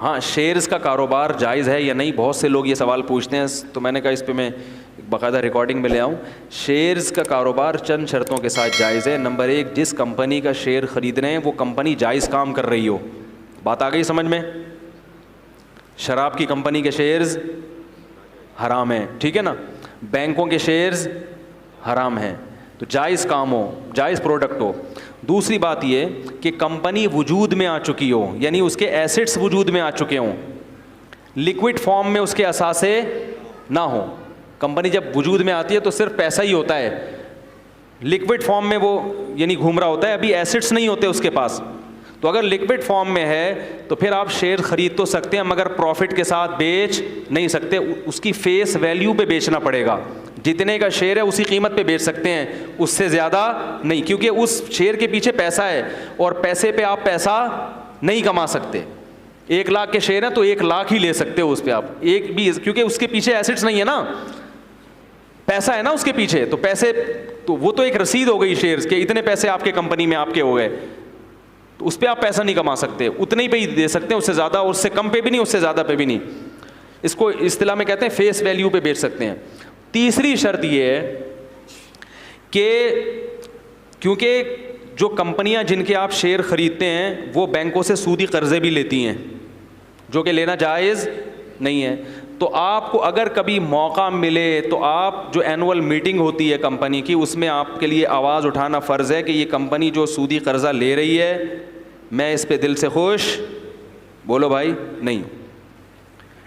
ہاں شیئرز کا کاروبار جائز ہے یا نہیں, بہت سے لوگ یہ سوال پوچھتے ہیں, تو میں نے کہا اس پہ میں باقاعدہ ریکارڈنگ میں لے آؤں. شیئرز کا کاروبار چند شرطوں کے ساتھ جائز ہے. نمبر 1, جس کمپنی کا شیئر خرید رہے ہیں وہ کمپنی جائز کام کر رہی ہو. بات آ گئی سمجھ میں؟ شراب کی کمپنی کے شیئرز حرام ہیں, ٹھیک ہے نا, بینکوں کے شیئرز حرام ہیں, تو جائز کام ہو, جائز پروڈکٹ ہو. دوسری بات یہ کہ کمپنی وجود میں آ چکی ہو, یعنی اس کے ایسٹس وجود میں آ چکے ہوں, لکوڈ فارم میں اس کے اثاثے نہ ہوں. کمپنی جب وجود میں آتی ہے تو صرف پیسہ ہی ہوتا ہے, لکوڈ فارم میں وہ یعنی گھوم رہا ہوتا ہے, ابھی ایسٹس نہیں ہوتے اس کے پاس. تو اگر لکوڈ فارم میں ہے تو پھر آپ شیئر خرید تو سکتے ہیں مگر پروفٹ کے ساتھ بیچ نہیں سکتے, اس کی فیس ویلیو پہ بیچنا پڑے گا. جتنے کا شیئر ہے اسی قیمت پہ بیچ سکتے ہیں, اس سے زیادہ نہیں, کیونکہ اس شیئر کے پیچھے پیسہ ہے اور پیسے پہ آپ پیسہ نہیں کما سکتے. 1 لاکھ کے شیئر ہیں تو 1 لاکھ ہی لے سکتے ہو اس پہ آپ, ایک بھی, کیونکہ اس کے پیچھے ایسٹس نہیں ہے نا, پیسہ ہے نا اس کے پیچھے. تو پیسے تو وہ تو ایک رسید ہو گئی شیئرز کے, اتنے پیسے آپ کے کمپنی میں آپ کے ہو گئے, تو اس پہ آپ پیسہ نہیں کما سکتے, اتنے ہی پہ ہی دے سکتے ہیں, اس سے زیادہ, اس سے کم پہ بھی نہیں, اس سے زیادہ پہ بھی نہیں. اس کو اصطلاح میں کہتے ہیں فیس ویلیو پہ بیچ سکتے ہیں. تیسری شرط یہ ہے کہ کیونکہ جو کمپنیاں جن کے آپ شیئر خریدتے ہیں وہ بینکوں سے سودی قرضے بھی لیتی ہیں, جو کہ لینا جائز نہیں ہے. تو آپ کو اگر کبھی موقع ملے تو آپ جو اینول میٹنگ ہوتی ہے کمپنی کی, اس میں آپ کے لیے آواز اٹھانا فرض ہے کہ یہ کمپنی جو سودی قرضہ لے رہی ہے میں اس پہ دل سے خوش, بولو بھائی, نہیں.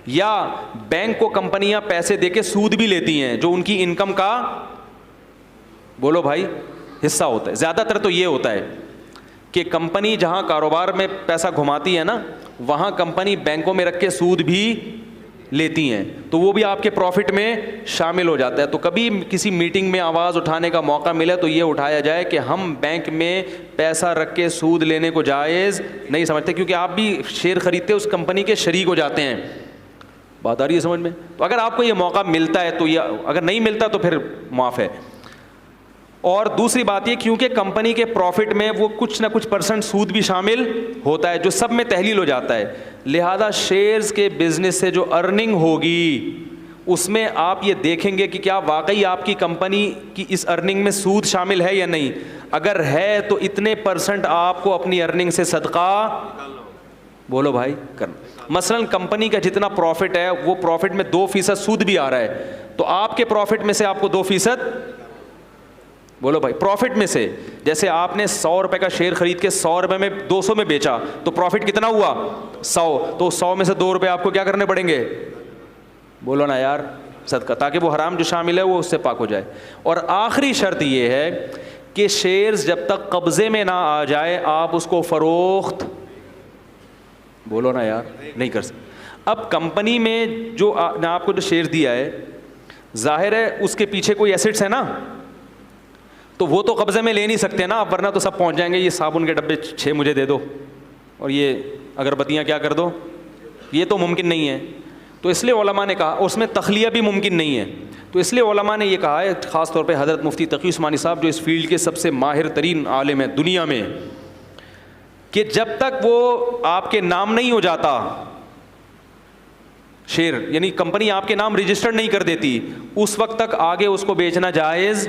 یا بینک کو کمپنیاں پیسے دے کے سود بھی لیتی ہیں جو ان کی انکم کا, بولو بھائی, حصہ ہوتا ہے. زیادہ تر تو یہ ہوتا ہے کہ کمپنی جہاں کاروبار میں پیسہ گھماتی ہے نا, وہاں کمپنی بینکوں میں رکھ کے سود بھی لیتی ہیں, تو وہ بھی آپ کے پروفٹ میں شامل ہو جاتا ہے. تو کبھی کسی میٹنگ میں آواز اٹھانے کا موقع ملے تو یہ اٹھایا جائے کہ ہم بینک میں پیسہ رکھ کے سود لینے کو جائز نہیں سمجھتے, کیونکہ آپ بھی شیئر خریدتے اس کمپنی کے شریک ہو جاتے ہیں. بات آ رہی ہے سمجھ میں؟ تو اگر آپ کو یہ موقع ملتا ہے تو, یہ اگر نہیں ملتا تو پھر معاف ہے. اور دوسری بات یہ کیونکہ کمپنی کے پروفٹ میں وہ کچھ نہ کچھ پرسنٹ سود بھی شامل ہوتا ہے جو سب میں تحلیل ہو جاتا ہے, لہذا شیئرز کے بزنس سے جو ارننگ ہوگی اس میں آپ یہ دیکھیں گے کہ کیا واقعی آپ کی کمپنی کی اس ارننگ میں سود شامل ہے یا نہیں. اگر ہے تو اتنے پرسنٹ آپ کو اپنی ارننگ سے صدقہ, بولو بھائی, کرنا. مثلا کمپنی کا جتنا پروفٹ ہے وہ پروفٹ میں 2% سود بھی آ رہا ہے, تو آپ کے پروفٹ میں سے آپ کو 2%, بولو بھائی, پروفٹ میں سے, جیسے آپ نے 100 روپے کا شیئر خرید کے 100 روپے میں 200 میں بیچا تو پروفٹ کتنا ہوا 100, تو 100 میں سے 2 روپے آپ کو کیا کرنے پڑیں گے, بولو نا یار, صدقہ, تاکہ وہ حرام جو شامل ہے وہ اس سے پاک ہو جائے. اور آخری شرط یہ ہے کہ شیئرز جب تک قبضے میں نہ آ جائے آپ اس کو فروخت, بولو نا یار, نہیں کر سکتے. اب کمپنی میں جو نے آپ کو جو شیئر دیا ہے ظاہر ہے اس کے پیچھے کوئی ایسٹس ہے نا, تو وہ تو قبضے میں لے نہیں سکتے نا آپ, ورنہ تو سب پہنچ جائیں گے, یہ صابن کے ڈبے 6 مجھے دے دو اور یہ اگربتیاں کیا کر دو, یہ تو ممکن نہیں ہے. تو اس لیے علماء نے کہا, اس میں تخلیہ بھی ممکن نہیں ہے, تو اس لیے علماء نے یہ کہا ہے, خاص طور پہ حضرت مفتی تقی عثمانی صاحب جو اس فیلڈ کے سب سے ماہر ترین عالم ہیں دنیا میں, کہ جب تک وہ آپ کے نام نہیں ہو جاتا شیئر, یعنی کمپنی آپ کے نام رجسٹرڈ نہیں کر دیتی, اس وقت تک آگے اس کو بیچنا جائز,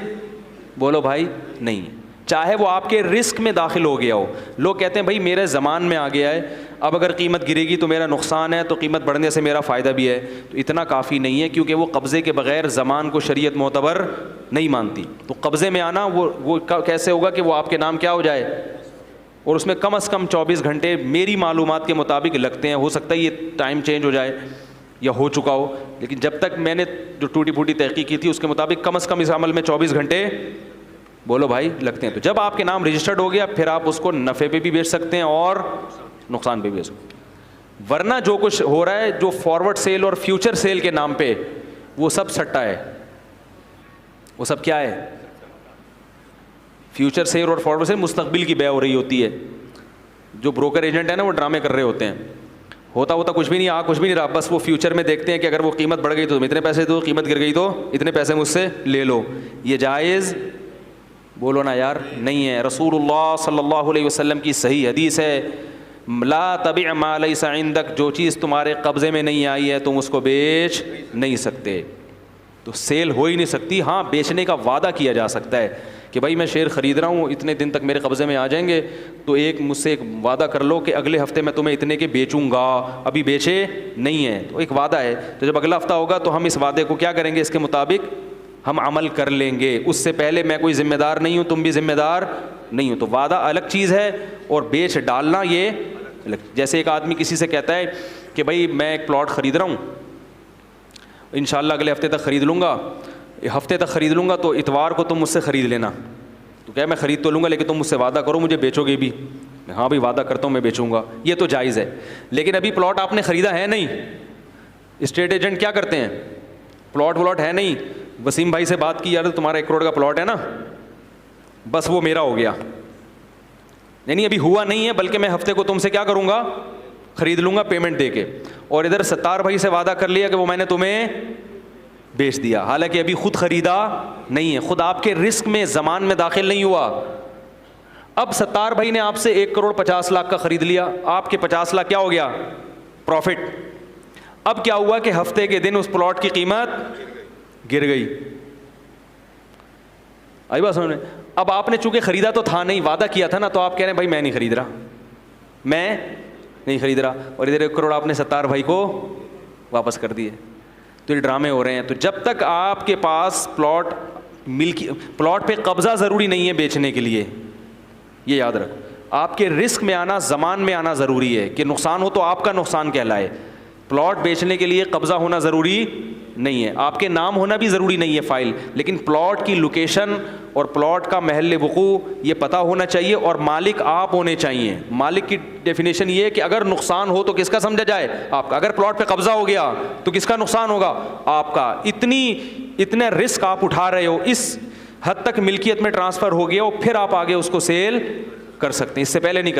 بولو بھائی, نہیں, چاہے وہ آپ کے رسک میں داخل ہو گیا ہو. لوگ کہتے ہیں بھائی میرے زمان میں آ گیا ہے, اب اگر قیمت گرے گی تو میرا نقصان ہے, تو قیمت بڑھنے سے میرا فائدہ بھی ہے. تو اتنا کافی نہیں ہے, کیونکہ وہ قبضے کے بغیر زمان کو شریعت معتبر نہیں مانتی. تو قبضے میں آنا وہ کیسے ہوگا کہ وہ آپ کے نام کیا ہو جائے, اور اس میں کم از کم 24 گھنٹے میری معلومات کے مطابق لگتے ہیں. ہو سکتا ہے یہ ٹائم چینج ہو جائے یا ہو چکا ہو, لیکن جب تک میں نے جو ٹوٹی پھوٹی تحقیق کی تھی اس کے مطابق کم از کم اس عمل میں 24 گھنٹے, بولو بھائی, لگتے ہیں. تو جب آپ کے نام رجسٹرڈ ہو گیا پھر آپ اس کو نفع پہ بھی بیچ سکتے ہیں اور نقصان پہ بھی بیچ سکتے ہیں. ورنہ جو کچھ ہو رہا ہے جو فارورڈ سیل اور فیوچر سیل کے نام پہ, وہ سب سٹا ہے, وہ سب کیا ہے, فیوچر سیل اور فارورڈ سیل مستقبل کی بیع ہو رہی ہوتی ہے. جو بروکر ایجنٹ ہے نا وہ ڈرامے کر رہے ہوتے ہیں, ہوتا کچھ بھی نہیں, کچھ بھی نہیں رہا, بس وہ فیوچر میں دیکھتے ہیں کہ اگر وہ قیمت بڑھ گئی تو تم اتنے پیسے دو, قیمت گر گئی تو اتنے پیسے مجھ سے لے لو. یہ جائز, بولو نا یار, نہیں ہے. رسول اللہ صلی اللہ علیہ وسلم کی صحیح حدیث ہے لا تبع ما لیس عندک، جو چیز تمہارے قبضے میں نہیں آئی ہے تم اس کو بیچ نہیں سکتے. تو سیل ہو ہی نہیں سکتی. ہاں بیچنے کا وعدہ کیا جا سکتا ہے کہ بھائی میں شیئر خرید رہا ہوں، اتنے دن تک میرے قبضے میں آ جائیں گے، تو مجھ سے ایک وعدہ کر لو کہ اگلے ہفتے میں تمہیں اتنے کے بیچوں گا، ابھی بیچے نہیں ہیں، تو ایک وعدہ ہے. تو جب اگلا ہفتہ ہوگا تو ہم اس وعدے کو کیا کریں گے، اس کے مطابق ہم عمل کر لیں گے. اس سے پہلے میں کوئی ذمہ دار نہیں ہوں، تم بھی ذمہ دار نہیں ہوں. تو وعدہ الگ چیز ہے اور بیچ ڈالنا یہ الگ. جیسے ایک آدمی کسی سے کہتا ہے کہ بھائی میں ایک پلاٹ خرید رہا ہوں، انشاءاللہ اگلے ہفتے تک خرید لوں گا، ہفتے تک خرید لوں گا، تو اتوار کو تم مجھ سے خرید لینا. تو کیا میں خرید تو لوں گا لیکن تم مجھ سے وعدہ کرو مجھے بیچو گے بھی. ہاں بھائی وعدہ کرتا ہوں میں بیچوں گا. یہ تو جائز ہے. لیکن ابھی پلاٹ آپ نے خریدا ہے نہیں. اسٹیٹ ایجنٹ کیا کرتے ہیں، پلاٹ ہے نہیں، وسیم بھائی سے بات کی، یار تمہارا 1 کروڑ کا پلاٹ ہے نا، بس وہ میرا ہو گیا. نہیں ابھی ہوا نہیں ہے، بلکہ میں ہفتے کو تم سے کیا کروں گا، خرید لوں گا پیمنٹ دے کے. اور ادھر ستار بھائی سے وعدہ کر لیا کہ وہ میں نے تمہیں بیچ دیا، حالانکہ ابھی خود خریدا نہیں ہے، خود آپ کے رسک میں زمان میں داخل نہیں ہوا. اب ستار بھائی نے آپ سے 1 کروڑ 50 لاکھ کا خرید لیا، آپ کے 50 لاکھ کیا ہو گیا، پروفٹ. اب کیا ہوا کہ ہفتے کے دن اس پلاٹ کی قیمت گر گئی. آئی بات سمجھ میں. اب آپ نے چونکہ خریدا تو تھا نہیں، وعدہ کیا تھا نا، تو آپ کہہ رہے ہیں بھائی میں نہیں خرید رہا، میں نہیں خرید رہا، اور ادھر 1 کروڑ آپ نے ستار بھائی کو واپس کر دیے. تو یہ ڈرامے ہو رہے ہیں. تو جب تک آپ کے پاس پلاٹ پہ قبضہ ضروری نہیں ہے بیچنے کے لیے، یہ یاد رکھو. آپ کے رسک میں آنا، زمان میں آنا ضروری ہے کہ نقصان ہو تو آپ کا نقصان کہلائے. پلاٹ بیچنے کے لیے قبضہ ہونا ضروری نہیں ہے، آپ کے نام ہونا بھی ضروری نہیں ہے فائل، لیکن پلاٹ کی لوکیشن اور پلاٹ کا محل وقوع یہ پتہ ہونا چاہیے، اور مالک آپ ہونے چاہیے. مالک کی ڈیفینیشن یہ ہے کہ اگر نقصان ہو تو کس کا سمجھا جائے، آپ کا. اگر پلاٹ پہ قبضہ ہو گیا تو کس کا نقصان ہوگا، آپ کا. اتنے رسک آپ اٹھا رہے ہو، اس حد تک ملکیت میں ٹرانسفر ہو گیا، اور پھر آپ آگے اس کو سیل کر سکتے ہیں، اس سے پہلے نہیں کر